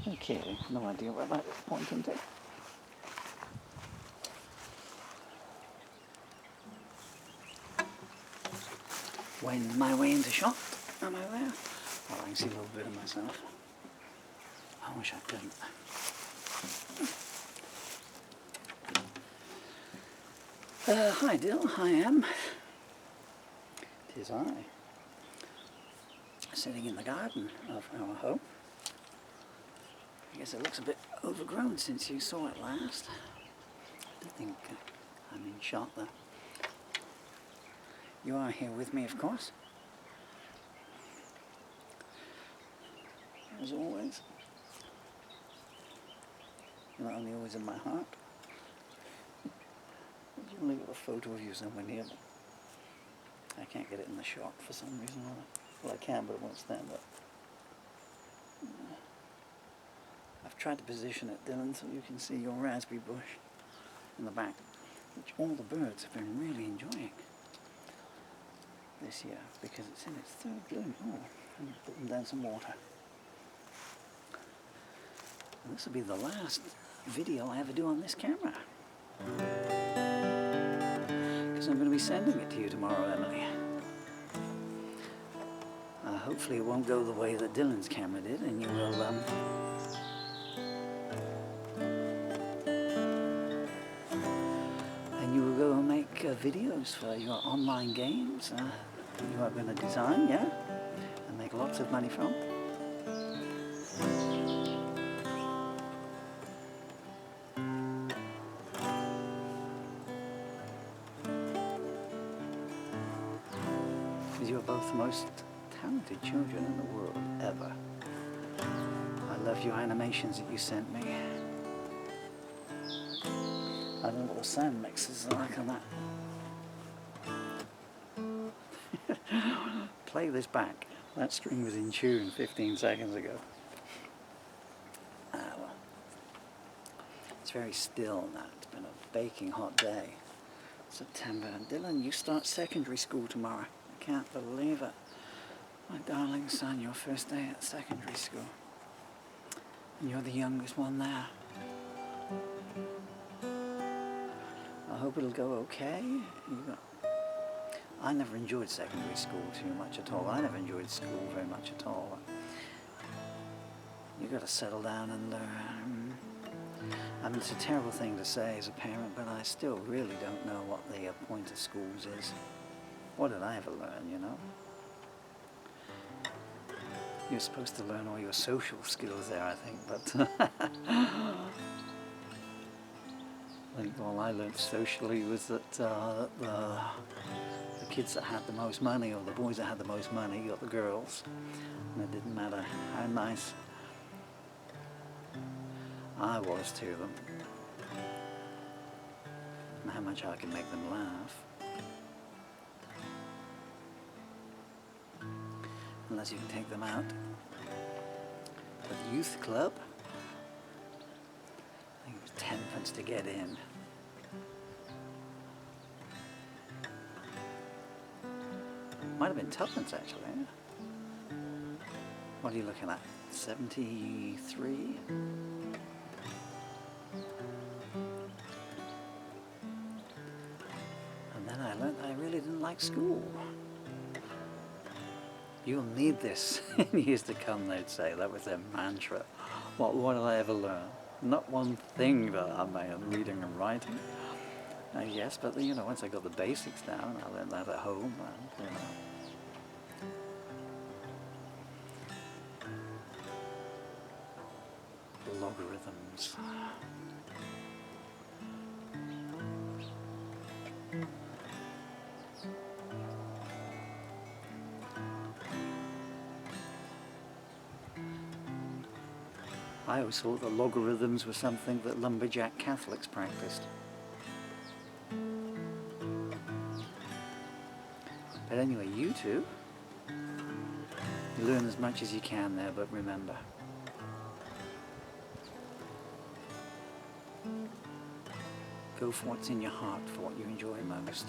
Okay, no idea where that is pointing to. Wend my way into shot. Am I there? Oh, I can see a little bit of myself. I wish I couldn't. Hi Dyl, hi Em. Tis I. Sitting in the garden of our home. I guess it looks a bit overgrown since you saw it last. I think I'm in shot there. You are here with me, of course. As always. You're not only always in my heart. I've only got a photo of you somewhere near me. I can't get it in the shot for some reason or other. Well, I can, but it won't stand up. I've tried to position it, Dylan, so you can see your raspberry bush in the back, which all the birds have been really enjoying this year because it's in its third bloom. Oh, and put them down some water. And this will be the last video I ever do on this camera. Because I'm going to be sending it to you tomorrow, Emily. Hopefully it won't go the way that Dylan's camera did, and you will go and make videos for your online games you are going to design, yeah, and make lots of money from. Because you are both the most talented children in the world ever. I love your animations that you sent me. I don't know what the sound mixes are like on that. Play this back. That string was in tune 15 seconds ago. Well. It's very still now. It's been a baking hot day. September. And Dylan, you start secondary school tomorrow. I can't believe it. My darling son, your first day at secondary school. And you're the youngest one there. I hope it'll go okay. I never enjoyed secondary school too much at all. I never enjoyed school very much at all. You've got to settle down and learn. I mean, it's a terrible thing to say as a parent, but I still really don't know what the point of schools is. What did I ever learn, you know? You're supposed to learn all your social skills there, I think, but I think all I learned socially was that the kids that had the most money, or the boys that had the most money, got the girls, and it didn't matter how nice I was to them, and how much I could make them laugh. Unless you can take them out to the youth club. I think it was 10 pence to get in. Might have been tuppence actually. What are you looking at? 73? And then I learned I really didn't like school. You'll need this in years to come, they'd say. That was their mantra. What did I ever learn? Not one thing that I may have reading and writing. Yes, but you know, once I got the basics down, I learned that at home, and, you know. Logarithms. I always thought that logarithms were something that lumberjack Catholics practiced. But anyway, you two, you learn as much as you can there, but remember, go for what's in your heart, for what you enjoy most.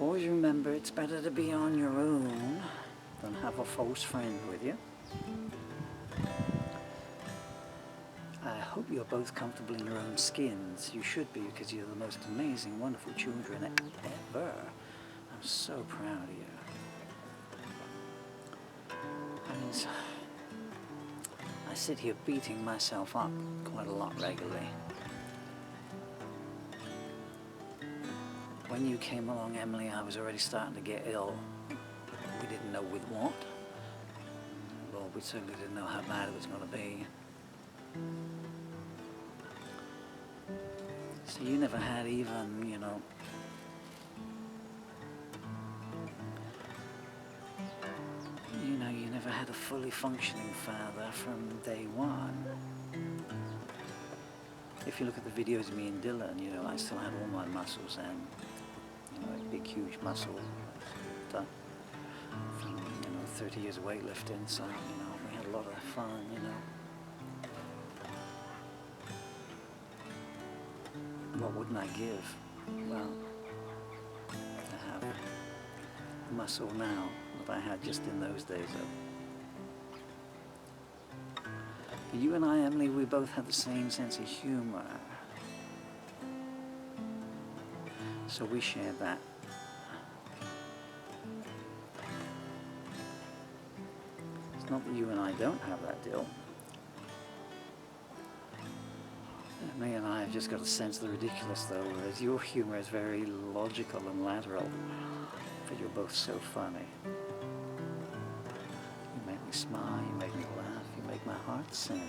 Always remember it's better to be on your own than have a false friend with you. I hope you're both comfortable in your own skins. You should be, because you're the most amazing, wonderful children ever. I'm so proud of you. I sit here beating myself up quite a lot regularly. When you came along, Emily, I was already starting to get ill. We didn't know with what. Well, we certainly didn't know how bad it was going to be. So you never had even, you know, you never had a fully functioning father from day one. If you look at the videos of me and Dylan, you know, I still had all my muscles and, you know, a big, huge muscle done from, you know, 30 years of weightlifting. So, you know, we had a lot of fun, you know. What wouldn't I give? Well, I have muscle now that I had just in those days. You and I, Emily, we both have the same sense of humor. So we share that. It's not that you and I don't have that, Dyl. Emily and I have just got a sense of the ridiculous, though, whereas your humor is very logical and lateral. But you're both so funny. You make me smile, you make me laugh, you make my heart sing.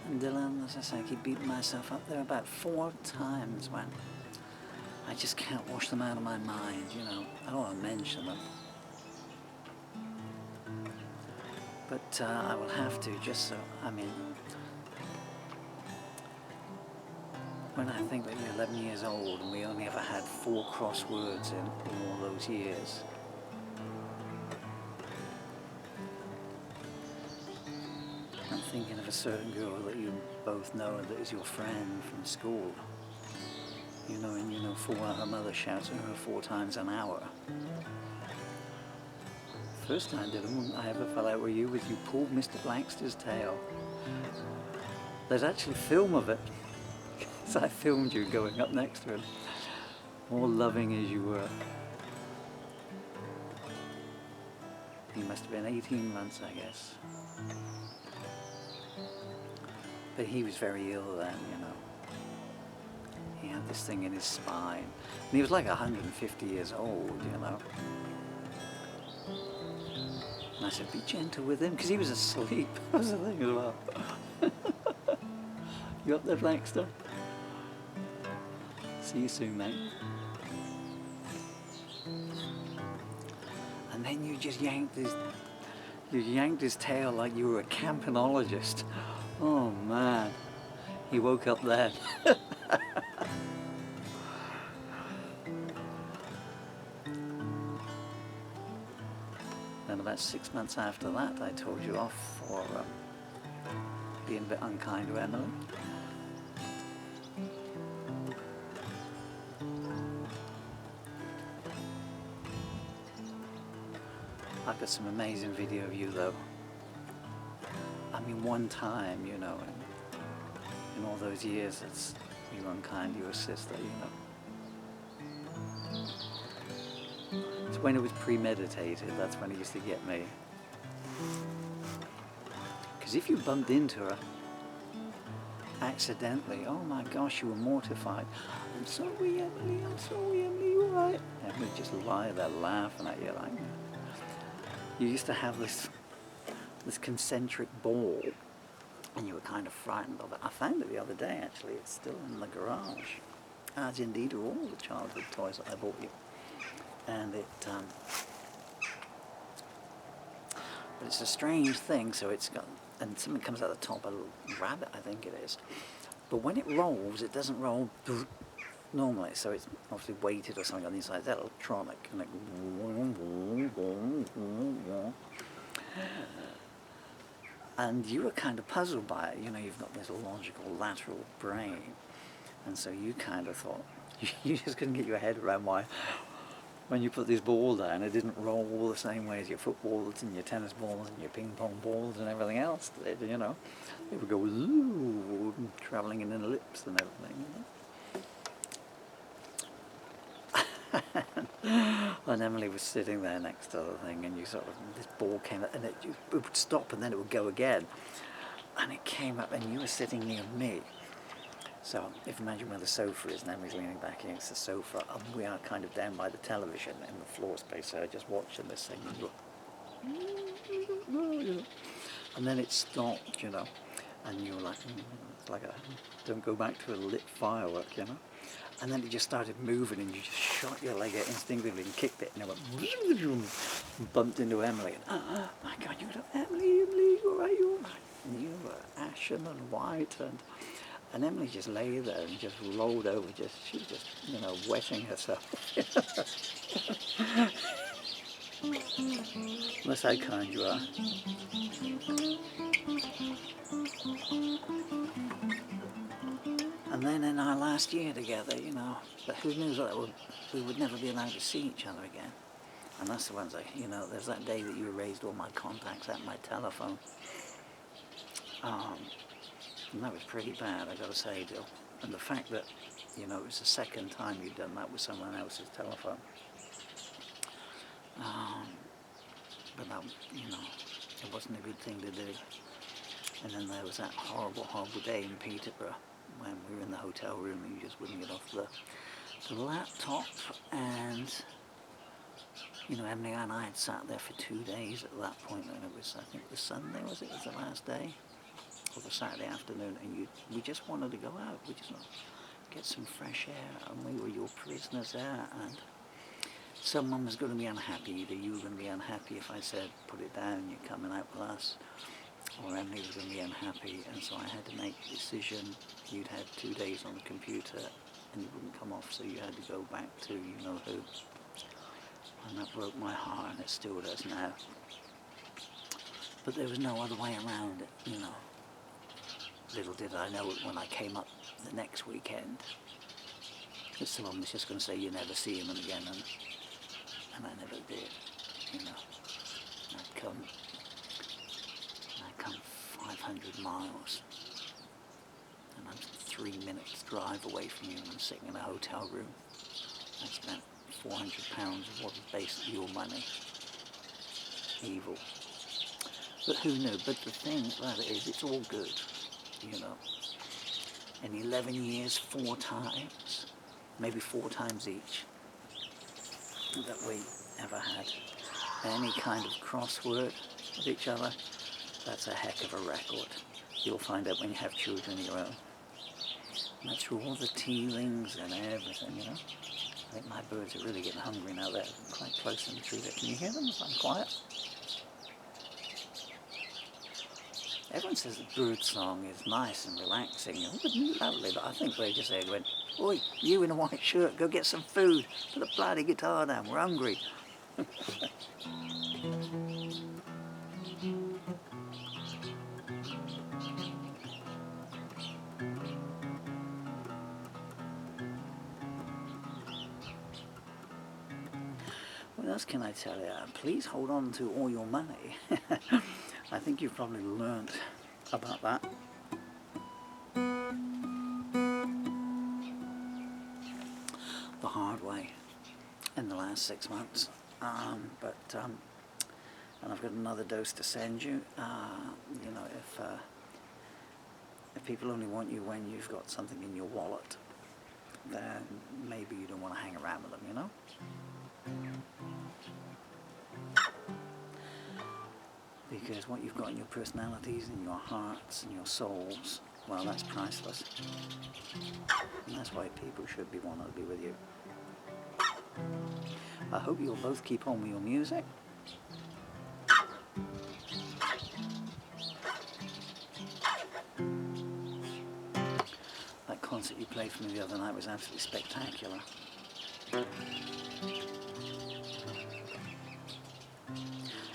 And Dylan, as I say, I keep beating myself up. There are about 4 times when I just can't wash them out of my mind, you know. I don't want to mention them. But I will have to, just so, I mean, when I think that you're 11 years old and we only ever had 4 crosswords in all those years. I'm thinking of a certain girl that you both know that is your friend from school. You know, and you know full well her mother shouts at her 4 times an hour. First time, Dylan, I ever fell out with you was you pulled Mr. Blackster's tail. There's actually film of it. So I filmed you going up next to him, all loving as you were. He must have been 18 months, I guess. But he was very ill then, you know. He had this thing in his spine. And he was like 150 years old, you know. And I said, be gentle with him, because he was asleep. That was the thing as well. You up there, Blackster? See you soon, mate. And then you just yanked his tail like you were a campanologist. Oh man, he woke up then. Then about 6 months after that, I told you off for being a bit unkind to Emily. I've got some amazing video of you, though. I mean, one time, you know, in all those years, you were unkind to your sister, you know. It's when it was premeditated, that's when it used to get me. Because if you bumped into her accidentally, oh my gosh, you were mortified. I'm sorry, Emily, I'm sorry, Emily, you all right? Emily would just lie there laughing at you like, you used to have this concentric ball, and you were kind of frightened of it. I found it the other day, actually. It's still in the garage, as indeed are all the childhood toys that I bought you. And but it's a strange thing, so it's got, and something comes out the top, a little rabbit, I think it is. But when it rolls, it doesn't roll normally, so it's obviously weighted or something on the inside. It's electronic, and it, and you were kind of puzzled by it. You know, you've got this logical lateral brain, And so you kind of thought, you just couldn't get your head around why, when you put this ball down, it didn't roll the same way as your footballs and your tennis balls and your ping pong balls and everything else did, you know. It would go ooh, travelling in an ellipse and everything, you know. And Emily was sitting there next to the thing, and you sort of, this ball came up, and it would stop, and then it would go again. And it came up, and you were sitting near me. So if you imagine where the sofa is, and Emily's leaning back against the sofa, and we are kind of down by the television in the floor space, so just watching this thing, and then it stopped, you know, and you were like, it's like a, don't go back to a lit firework, you know. And then it just started moving, and you just shot your leg out instinctively and kicked it, and it went and bumped into Emily. And, my God, you were Emily, you all right, you all right? And you were ashen and white, and Emily just lay there and just rolled over, she was just, you know, wetting herself. That's how kind you are. And then in our last year together, you know, but who knew that we would never be allowed to see each other again. And that's the ones you know, there's that day that you erased all my contacts at my telephone. And that was pretty bad, I gotta say, Dyl. And the fact that, you know, it was the second time you'd done that with someone else's telephone. But that, you know, it wasn't a good thing to do. And then there was that horrible, horrible day in Peterborough when we were in the hotel room and you just wouldn't get off the laptop. And, you know, Emily and I had sat there for 2 days at that point, and it was, I think, the Sunday, was it? It was the last day? Or the Saturday afternoon, and we just wanted to go out. We just wanted to get some fresh air, and we were your prisoners there, and someone was going to be unhappy. Either you were going to be unhappy if I said, put it down, you're coming out with us, or Emily was going to be unhappy, and so I had to make a decision. You'd had 2 days on the computer, and it wouldn't come off, so you had to go back to you-know-who. And that broke my heart, and it still does now. But there was no other way around it, you know. Little did I know when I came up the next weekend that someone was just going to say you never see him again, and I never did, you know. I'd come 500 miles, and I'm 3 minutes drive away from you, and I'm sitting in a hotel room. I spent £400 of what was basically your money. Evil. But who knew? But the thing about it is, it's all good. You know, in 11 years, 4 times, maybe 4 times each, that we ever had any kind of crossword with each other. That's a heck of a record. You'll find out when you have children of your own. And that's through all the tealings and everything, you know. I think my birds are really getting hungry now. They're quite close in the tree there. Can you hear them if I'm quiet? Everyone says the bird song is nice and relaxing and lovely, but I think they just said, "Oi, you in a white shirt, go get some food. Put a bloody guitar down, we're hungry." What else can I tell you? Please hold on to all your money. I think you've probably learnt about that. The hard way in the last 6 months. And I've got another dose to send you. You know, if people only want you when you've got something in your wallet, then maybe you don't want to hang around with them, you know? Because what you've got in your personalities and your hearts and your souls, well, that's priceless. And that's why people should be wanting to be with you. I hope you'll both keep on with your music. That concert you played for me the other night was absolutely spectacular.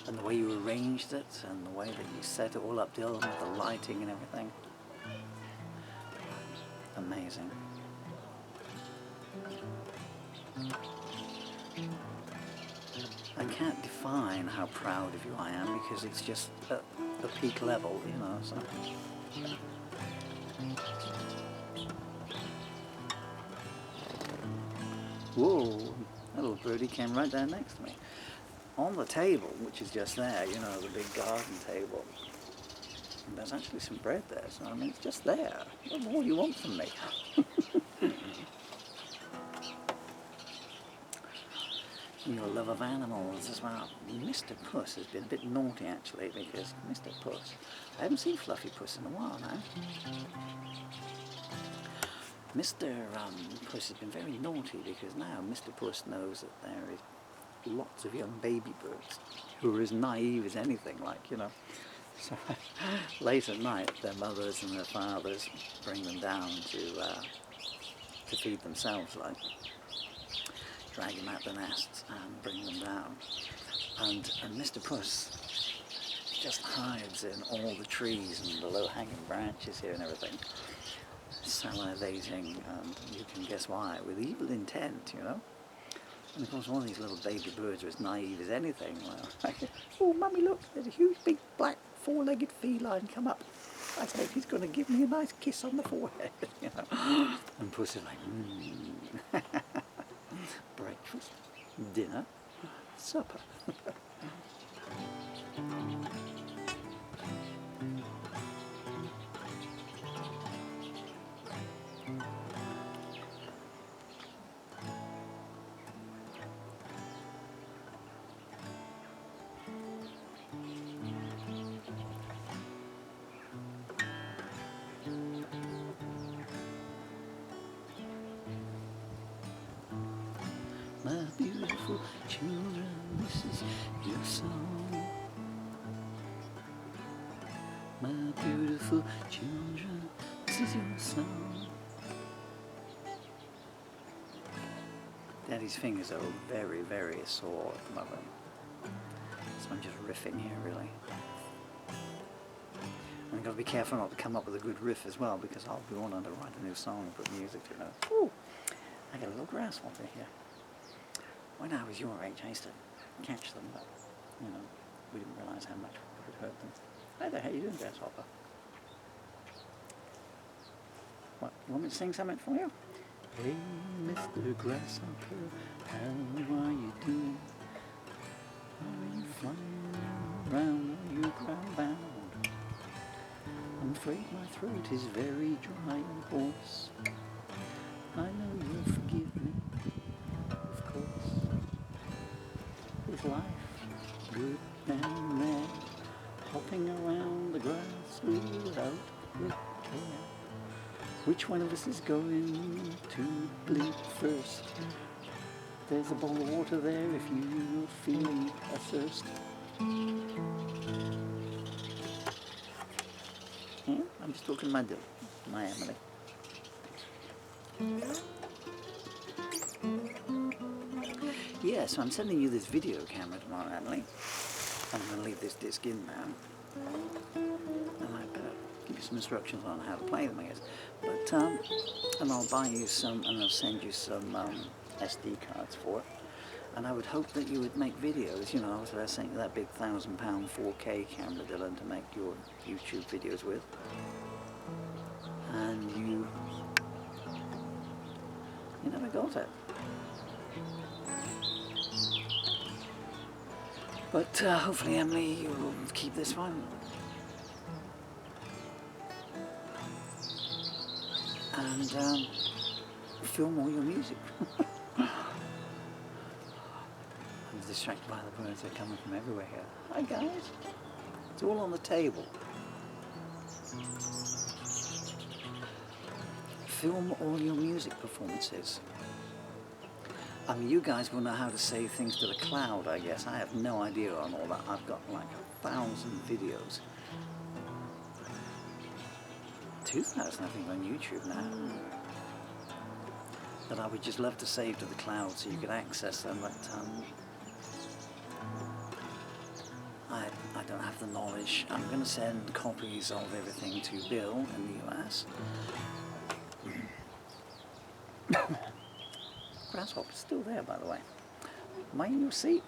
And the way you arranged it, and the way that you set it all up, Dylan, with the lighting and everything. Amazing. I can't define how proud of you I am because it's just at the peak level, you know, so. Whoa, that little birdie came right down next to me. On the table, which is just there, you know, the big garden table, there's actually some bread there, so I mean, it's just there. What more do you want from me? Your love of animals as well. Mr. Puss has been a bit naughty actually, because Mr. Puss, I haven't seen Fluffy Puss in a while now. Mr. Puss has been very naughty because now Mr. Puss knows that there is lots of young baby birds who are as naive as anything, like, you know. So late at night, their mothers and their fathers bring them down to feed themselves, like. Drag them out the nests and bring them down. And Mr. Puss just hides in all the trees and the low-hanging branches here and everything, salivating, and you can guess why, with evil intent, you know. And of course one of these little baby birds are as naive as anything. Like, oh mummy, look, there's a huge big black four-legged feline come up. I hope he's going to give me a nice kiss on the forehead, you know. And Puss is like, breakfast, dinner, supper. My beautiful children, this is your song. My beautiful children, this is your song. Daddy's fingers are very, very sore at the moment. So I'm just riffing here, really. And I've got to be careful not to come up with a good riff as well, because I'll be wanting to write a new song and put music to it. Ooh, I got a little grasshopper here. When I was your age, I used to catch them, but, you know, we didn't realise how much we would hurt them. Hi there, how you doing, grasshopper? What, you want me to sing something for you? Hey, Mr. Grasshopper, how are you doing? Are you flying around? Are you ground-bound? I'm afraid my throat is very dry and hoarse. I know you'll forgive me, of course. Is life good and mad, hopping around the grass without a care? Which one of us is going to blink first? There's a bowl of water there if you're feeling a thirst. I'm just talking to my Dyl, my Emily. Yeah, so I'm sending you this video camera tomorrow, Emily. I'm going to leave this disc in now. And I better give you some instructions on how to play them, I guess. But, and I'll buy you some, and I'll send you some SD cards for it. And I would hope that you would make videos, you know, I was saying that big £1,000 4K camera, Dylan, to make your YouTube videos with. And you never got it. But hopefully, Emily, you'll keep this one. And film all your music. I'm distracted by the birds that are coming from everywhere here. Hi guys. It's all on the table. Film all your music performances. I mean, you guys will know how to save things to the cloud, I guess. I have no idea on all that. I've got like 1,000 videos. 2,000, I think, on YouTube now. That I would just love to save to the cloud so you could access them, but I don't have the knowledge. I'm going to send copies of everything to Bill in the US. grasshopper's still there, by the way. Am I in your seat?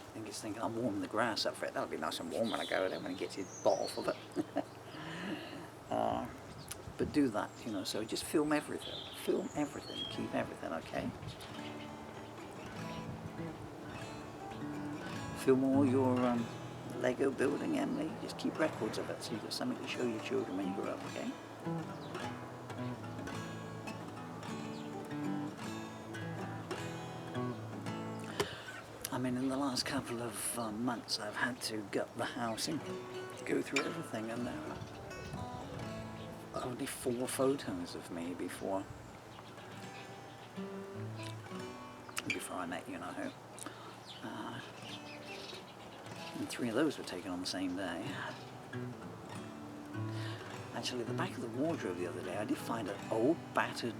I think it's thinking I'm warming the grass up for it. That'll be nice and warm when I go there, when it gets his butt off of it. But do that, you know, so just film everything. Film everything, keep everything, okay? Film all your Lego building, Emily. Just keep records of it so you've got something to show your children when you grow up, okay? I mean, in the last couple of months I've had to gut the house and go through everything, and there are only 4 photos of me before I met you know who. And 3 of those were taken on the same day. Actually, at the back of the wardrobe the other day, I did find an old battered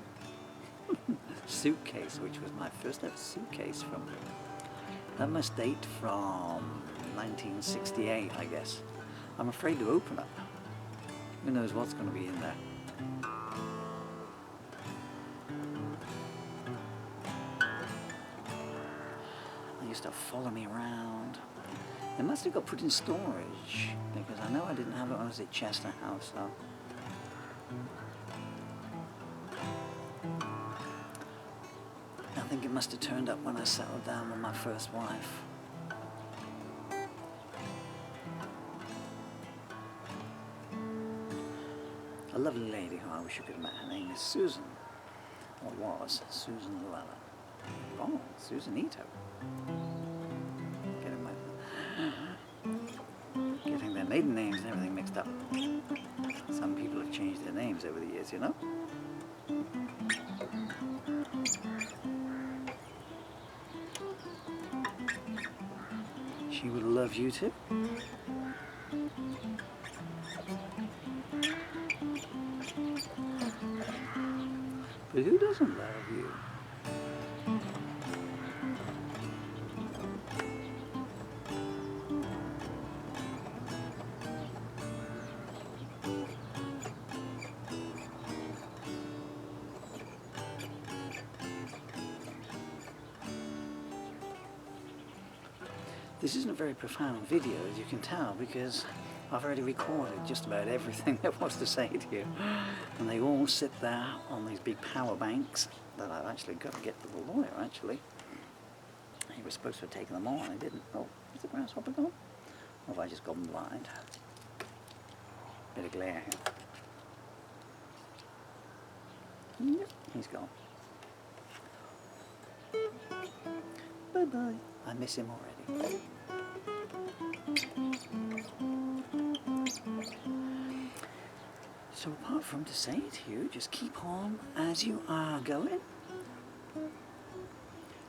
suitcase, which was my first ever suitcase from. That must date from 1968, I guess. I'm afraid to open it. Who knows what's going to be in there. They used to follow me around. It must have got put in storage, because I know I didn't have it when I was at Chester House. So. I think it must have turned up when I settled down with my first wife. A lovely lady who I wish you could have met. Her name is Susan, or was Susan Llewellyn. Oh, Susanito. Getting their maiden names and everything mixed up. Some people have changed their names over the years, you know? She would love you too. But who doesn't love you? This isn't a very profound video, as you can tell, because I've already recorded just about everything there was to say to you. And they all sit there on these big power banks that I've actually got to get to the lawyer, actually. He was supposed to have taken them on, I didn't. Oh, is the grasshopper gone? Or have I just gone blind? Bit of glare here. Yep, he's gone. Bye-bye. I miss him already. So apart from to say to you, just keep on as you are going.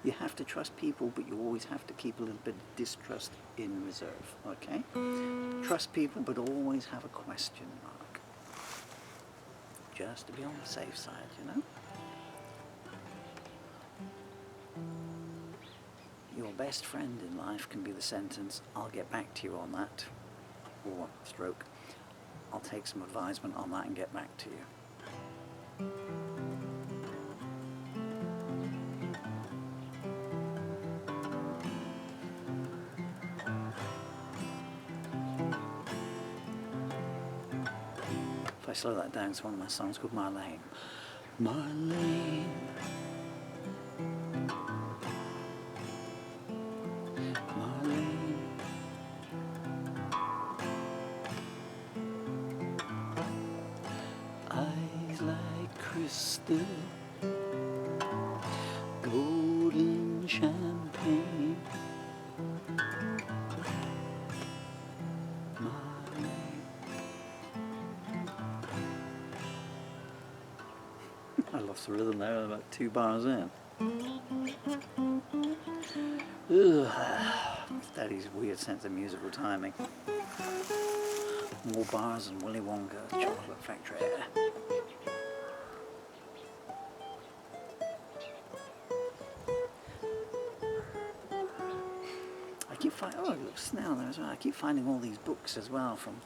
You have to trust people, but you always have to keep a little bit of distrust in reserve, okay? Trust people, but always have a question mark. Just to be on the safe side, you know? Your best friend in life can be the sentence, I'll get back to you on that, or stroke, I'll take some advisement on that and get back to you. If I slow that down, it's one of my songs called Marlene. Marlene. Eyes like crystal, golden champagne. I lost the rhythm there about 2 bars in. Ugh. Daddy's weird sense of musical timing. More bars than Willy Wonka, Chocolate Factory. I keep finding, oh, look, snail there as well. I keep finding all these books as well from,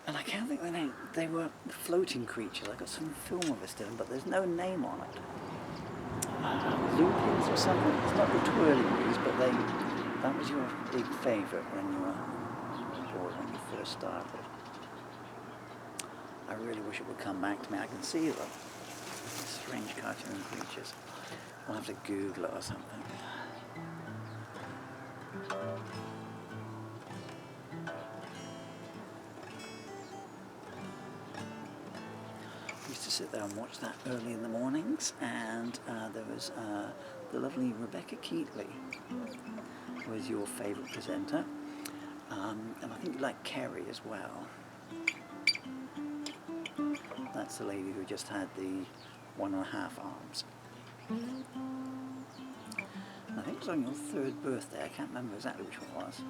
and I can't think of the name. They were floating creatures. I got some film of this to them, but there's no name on it. loopings or something. It's not the twirling wheels, but that was your big favourite when you were a boy, when you first started. I really wish it would come back to me. I can see them. Strange cartoon creatures. I'll have to Google it or something. I used to sit there and watch that early in the mornings, and there was the lovely Rebecca Keatley was your favourite presenter, and I think you like Kerry as well. That's the lady who just had the 1.5 arms. And I think it was on your 3rd birthday. I can't remember exactly which one it was.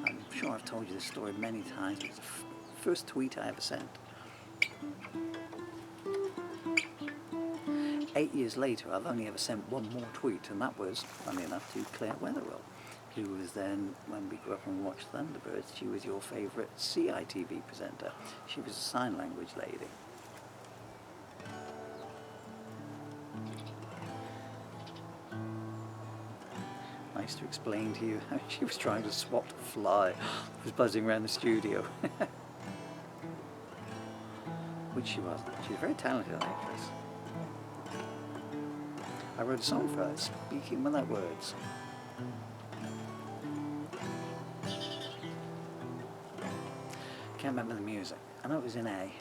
I'm sure I've told you this story many times. It was the first tweet I ever sent. 8 years later, I've only ever sent one more tweet, and that was, funny enough, to Claire Wetherell, who was then, when we grew up and watched Thunderbirds, she was your favourite CITV presenter. She was a sign language lady. I used to explain to you how she was trying to swat a fly that was buzzing around the studio. Which she wasn't. She was a very talented actress. I wrote a song for her, Speaking Without Words. Can't remember the music. I know it was in A.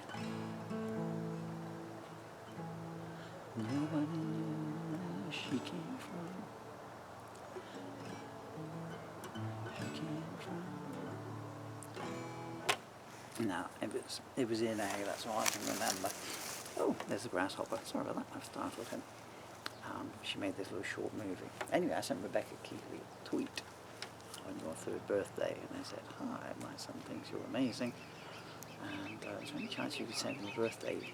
Nobody knew where she came from. She came from. No, it was in A, that's all I can remember. Oh, there's the grasshopper. Sorry about that, I've startled him. She made this little short movie. Anyway, I sent Rebecca Keatley a tweet on your 3rd birthday, and I said, "Hi, my son thinks you're amazing, and is there any chance you could send me a birthday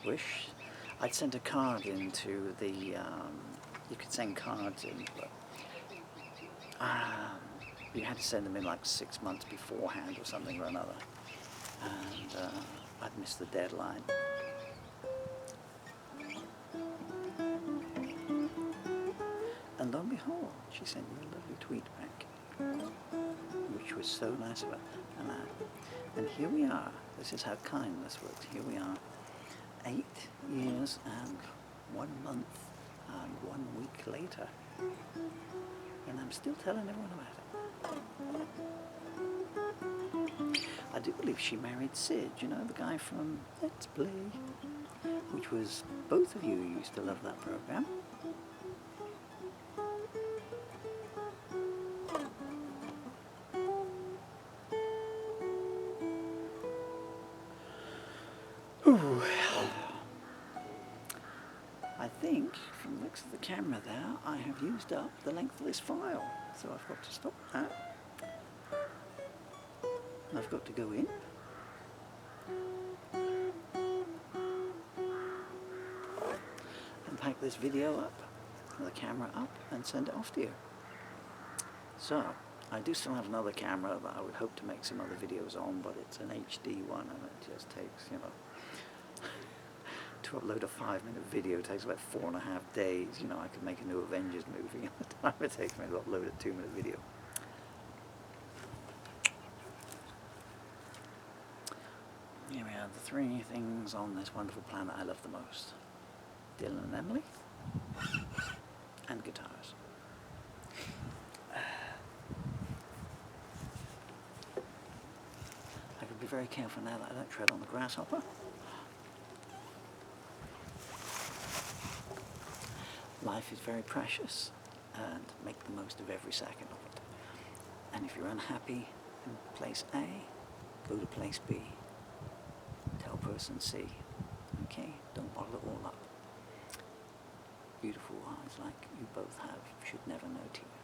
wish?" I'd sent a card into the, you could send cards in, but you had to send them in like 6 months beforehand or something or another, and I'd missed the deadline. And lo and behold, she sent me a lovely tweet back, which was so nice of her. And here we are. This is how kindness works. Here we are, 8 years and 1 month and 1 week later, and I'm still telling everyone about it. I do believe she married Sid, you know, the guy from Let's Play, which was, both of you used to love that program. Ooh. I think, from the looks of the camera there, I have used up the length of this file, so I've got to stop that. And I've got to go in. And pack this video up, the camera up, and send it off to you. So, I do still have another camera that I would hope to make some other videos on, but it's an HD one, and it just takes, you know, to upload a 5-minute video takes about 4.5 days. You know, I could make a new Avengers movie in the time it takes me to upload a 2-minute video. Here we are, the 3 things on this wonderful planet I love the most. Dylan and Emily, and guitars. I could be very careful now that I don't tread on the grasshopper. Life is very precious, and make the most of every second of it. And if you're unhappy in place A, go to place B. Tell person C. Okay? Don't bottle it all up. Beautiful eyes like you both have should never know tears.